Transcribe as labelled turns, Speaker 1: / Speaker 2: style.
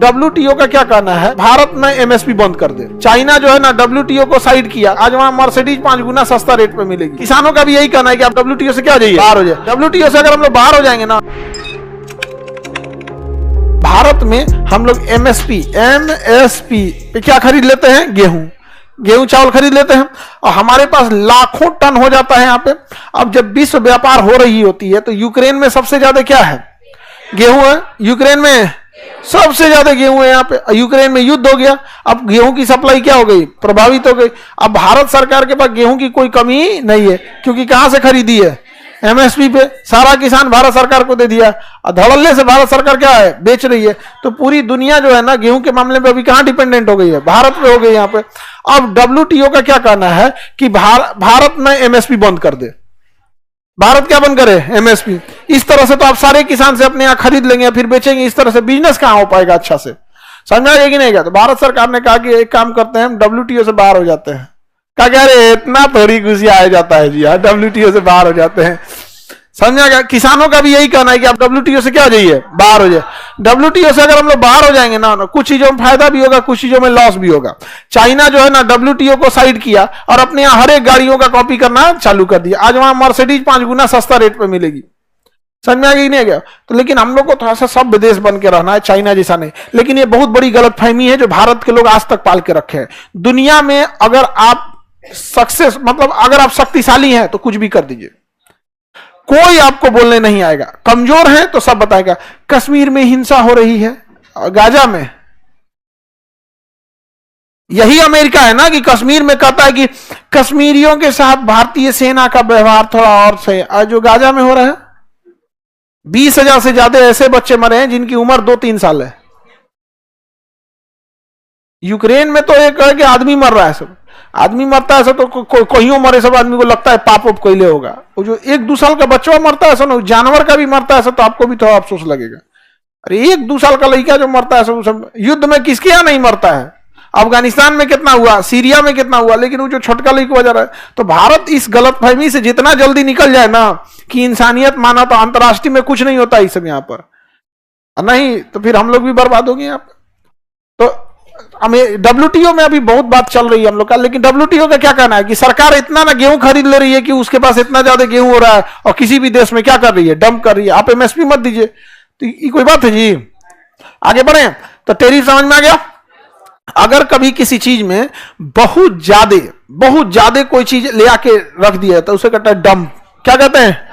Speaker 1: WTO का क्या कहना है, भारत में MSP बंद कर दे। चाइना जो है ना WTO को साइड किया, आज वहां मर्सिडीज 5 गुना सस्ता रेट पे मिलेगी। किसानों का भी यही कहना है कि आप WTO से क्या जाइए, बाहर हो जाए। WTO से अगर हम लोग बाहर हो जाएंगे ना, भारत में हम लोग MSP पे क्या खरीद लेते हैं, गेहूं चावल खरीद लेते हैं और हमारे पास लाखों टन हो जाता है यहाँ पे। अब जब विश्व व्यापार हो रही होती है तो यूक्रेन में सबसे ज्यादा क्या है, गेहूं है। यूक्रेन में सबसे ज्यादा गेहूं है यहाँ पे। यूक्रेन में युद्ध हो गया, अब गेहूं की सप्लाई क्या हो गई, प्रभावित हो गई। अब भारत सरकार के पास गेहूं की कोई कमी नहीं है, क्योंकि कहां से खरीदी है, MSP पे। सारा किसान भारत सरकार को दे दिया और धड़ल्ले से भारत सरकार क्या है, बेच रही है। तो पूरी दुनिया जो है ना गेहूं के मामले में अभी कहां डिपेंडेंट हो गई है, भारत पे हो गई यहाँ पे। अब WTO का क्या कहना है कि भारत में MSP बंद कर दे। भारत क्या बंद करे, MSP। इस तरह से तो आप सारे किसान से अपने यहाँ खरीद लेंगे फिर बेचेंगे, इस तरह से बिजनेस कहां हो पाएगा अच्छा से, समझा गया कि नहीं गया। तो भारत सरकार ने कहा कि एक काम करते हैं, हम WTO से बाहर हो जाते हैं। क्या कह रहे, इतना थोड़ी खुशी आ जाता है जी यार, WTO से बाहर हो जाते हैं, समझा गया। किसानों का भी यही कहना है कि आप WTO से क्या जाइए, बाहर हो जाए। WTO से अगर हम लोग बाहर हो जाएंगे ना, कुछ चीजों में फायदा भी होगा, कुछ चीजों में लॉस भी होगा। चाइना जो है ना WTO को साइड किया और अपने यहाँ हर एक गाड़ियों का कॉपी करना चालू कर दिया। आज वहां मर्सिडीज 5 गुना सस्ता रेट पे मिलेगी, समझ में आ गया नहीं गया। तो लेकिन हम लोग को थोड़ा सा सभ्य देश बन के रहना है, चाइना जैसा नहीं। लेकिन ये बहुत बड़ी गलतफहमी है जो भारत के लोग आज तक पाल के रखे हैं। दुनिया में अगर आप सक्सेस, मतलब अगर आप शक्तिशाली हैं तो कुछ भी कर दीजिए, कोई आपको बोलने नहीं आएगा। कमजोर हैं तो सब बताएगा। कश्मीर में हिंसा हो रही है, गाजा में, यही अमेरिका है ना कि कश्मीर में कहता है कि कश्मीरियों के साथ भारतीय सेना का व्यवहार थोड़ा और सही। आज जो गाजा में हो रहा है, 20,000 से ज्यादा ऐसे बच्चे मरे हैं जिनकी उम्र 2-3 साल है। यूक्रेन में तो एक है कि आदमी मर रहा है, सब आदमी मरता है सब, तो कहीं मरे सब आदमी को लगता है पाप उप कोई होगा। वो जो 1-2 साल का बच्चा मरता है सब, जानवर का भी मरता है सब, तो आपको भी थोड़ा अफसोस लगेगा। अरे 1-2 साल का लड़का जो मरता है सब युद्ध में किसके यहाँ नहीं मरता है। अफगानिस्तान में कितना हुआ, सीरिया में कितना हुआ, लेकिन वो जो छोटका लड़का वजह है। तो भारत इस गलतफहमी से जितना जल्दी निकल जाए ना कि इंसानियत माना तो अंतर्राष्ट्रीय में कुछ नहीं होता, इस सब यहाँ पर नहीं तो फिर हम लोग भी बर्बाद हो गए यहाँ पर। तो WTO में अभी बहुत बात चल रही है हम लोग का, लेकिन WTO का क्या कहना है कि सरकार इतना ना गेहूं खरीद ले रही है कि उसके पास इतना ज्यादा गेहूं हो रहा है और किसी भी देश में क्या कर रही है, डंप कर रही है। आप MSP मत दीजिए, तो ये कोई बात है जी। आगे बढ़े तो टैरिफ समझ में आ गया। अगर कभी किसी चीज में बहुत ज्यादा कोई चीज ले आके रख दिया तो उसे कहता है डंप। क्या कहते हैं,